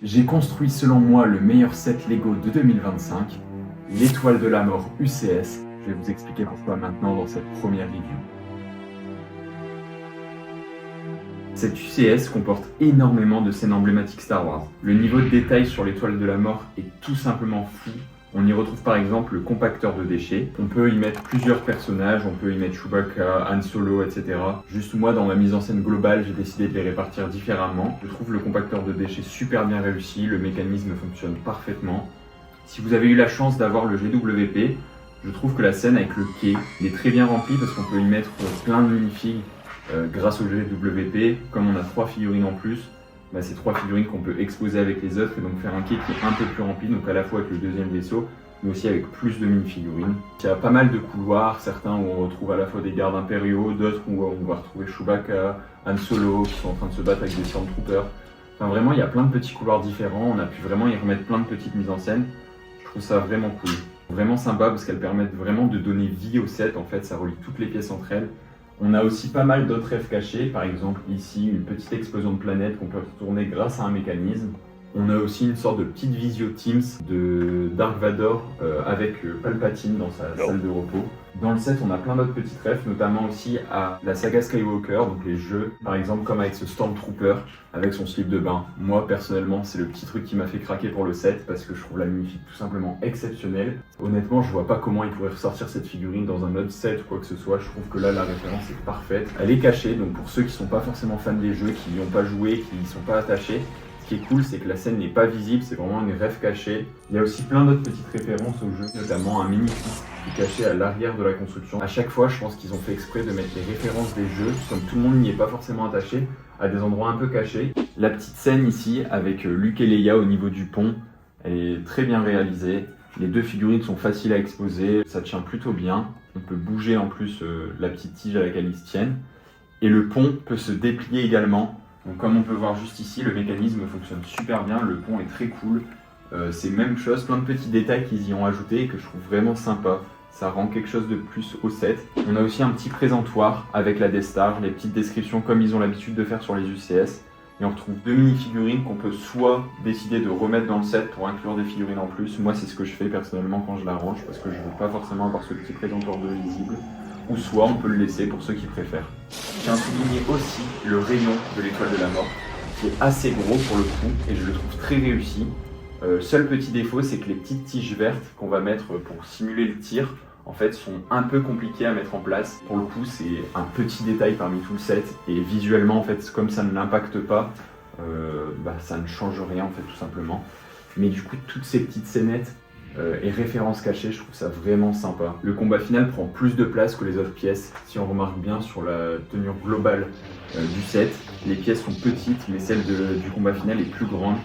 J'ai construit selon moi le meilleur set Lego de 2025, l'étoile de la mort UCS. Je vais vous expliquer pourquoi maintenant dans cette première review. Cette UCS comporte énormément de scènes emblématiques Star Wars. Le niveau de détail sur l'étoile de la mort est tout simplement fou. On y retrouve par exemple le compacteur de déchets. On peut y mettre plusieurs personnages, on peut y mettre Chewbacca, Han Solo, etc. Juste moi, dans ma mise en scène globale, j'ai décidé de les répartir différemment. Je trouve le compacteur de déchets super bien réussi, le mécanisme fonctionne parfaitement. Si vous avez eu la chance d'avoir le GWP, je trouve que la scène avec le quai est très bien remplie parce qu'on peut y mettre plein de minifigs grâce au GWP. Comme on a 3 figurines en plus, c'est 3 figurines qu'on peut exposer avec les autres et donc faire un quai qui est un peu plus rempli, donc à la fois avec le deuxième vaisseau, mais aussi avec plus de mini-figurines. Il y a pas mal de couloirs, certains où on retrouve à la fois des gardes impériaux, d'autres où on va retrouver Chewbacca, Han Solo, qui sont en train de se battre avec des Stormtroopers. Enfin vraiment, il y a plein de petits couloirs différents, on a pu vraiment y remettre plein de petites mises en scène. Je trouve ça vraiment cool. Vraiment sympa parce qu'elles permettent vraiment de donner vie au set, en fait, ça relie toutes les pièces entre elles. On a aussi pas mal d'autres rêves cachés, par exemple ici une petite explosion de planète qu'on peut retourner grâce à un mécanisme. On a aussi une sorte de petite visio Teams de Dark Vador avec Palpatine dans sa salle de repos. Dans le set, on a plein d'autres petites rêves, notamment aussi à la saga Skywalker, donc les jeux, par exemple comme avec ce Stormtrooper avec son slip de bain. Moi personnellement, c'est le petit truc qui m'a fait craquer pour le set parce que je trouve la minifig tout simplement exceptionnelle. Honnêtement, je vois pas comment ils pourraient ressortir cette figurine dans un autre set ou quoi que ce soit. Je trouve que là, la référence est parfaite. Elle est cachée, donc pour ceux qui sont pas forcément fans des jeux, qui n'y ont pas joué, qui n'y sont pas attachés, ce qui est cool, c'est que la scène n'est pas visible, c'est vraiment une rêve cachée. Il y a aussi plein d'autres petites références au jeu, notamment un mini-kit qui est caché à l'arrière de la construction. À chaque fois, je pense qu'ils ont fait exprès de mettre les références des jeux, comme tout le monde n'y est pas forcément attaché, à des endroits un peu cachés. La petite scène ici, avec Luke et Leia au niveau du pont, elle est très bien réalisée. Les deux figurines sont faciles à exposer, ça tient plutôt bien. On peut bouger en plus la petite tige à laquelle ils se tiennent. Et le pont peut se déplier également. Donc comme on peut voir juste ici, le mécanisme fonctionne super bien, le pont est très cool. C'est même chose, plein de petits détails qu'ils y ont ajoutés et que je trouve vraiment sympa. Ça rend quelque chose de plus au set. On a aussi un petit présentoir avec la Death Star, les petites descriptions comme ils ont l'habitude de faire sur les UCS. Et on retrouve 2 mini-figurines qu'on peut soit décider de remettre dans le set pour inclure des figurines en plus. Moi c'est ce que je fais personnellement quand je l'arrange parce que je ne veux pas forcément avoir ce petit présentoir de visible. Ou soit on peut le laisser pour ceux qui préfèrent. Je tiens à souligner aussi le rayon de l'étoile de la mort, qui est assez gros pour le coup, et je le trouve très réussi. Seul petit défaut, c'est que les petites tiges vertes qu'on va mettre pour simuler le tir, en fait, sont un peu compliquées à mettre en place. Pour le coup, c'est un petit détail parmi tout le set, et visuellement, en fait, comme ça ne l'impacte pas, ça ne change rien, en fait, tout simplement. Mais du coup, toutes ces petites scénettes et références cachées, je trouve ça vraiment sympa. Le combat final prend plus de place que les autres pièces. Si on remarque bien sur la tenue globale du set, les pièces sont petites, mais celle du combat final est plus grande.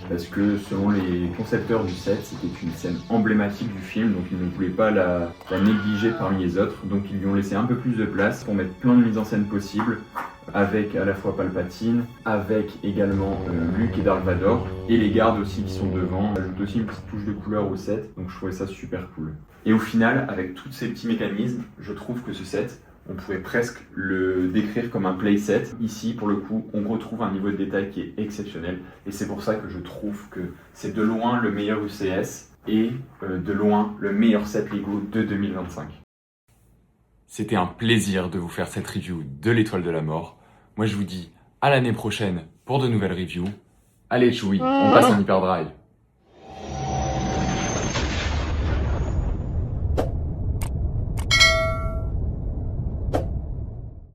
Parce que selon les concepteurs du set, c'était une scène emblématique du film, donc ils ne voulaient pas la négliger parmi les autres. Donc ils lui ont laissé un peu plus de place pour mettre plein de mises en scène possibles, avec à la fois Palpatine, avec également Luke et Dark Vador, et les gardes aussi qui sont devant. On ajoute aussi une petite touche de couleur au set, donc je trouvais ça super cool. Et au final, avec tous ces petits mécanismes, je trouve que ce set, on pourrait presque le décrire comme un playset. Ici, pour le coup, on retrouve un niveau de détail qui est exceptionnel. Et c'est pour ça que je trouve que c'est de loin le meilleur UCS et de loin le meilleur set Lego de 2025. C'était un plaisir de vous faire cette review de l'étoile de la mort. Moi, je vous dis à l'année prochaine pour de nouvelles reviews. Allez, Chewie, on passe en hyperdrive.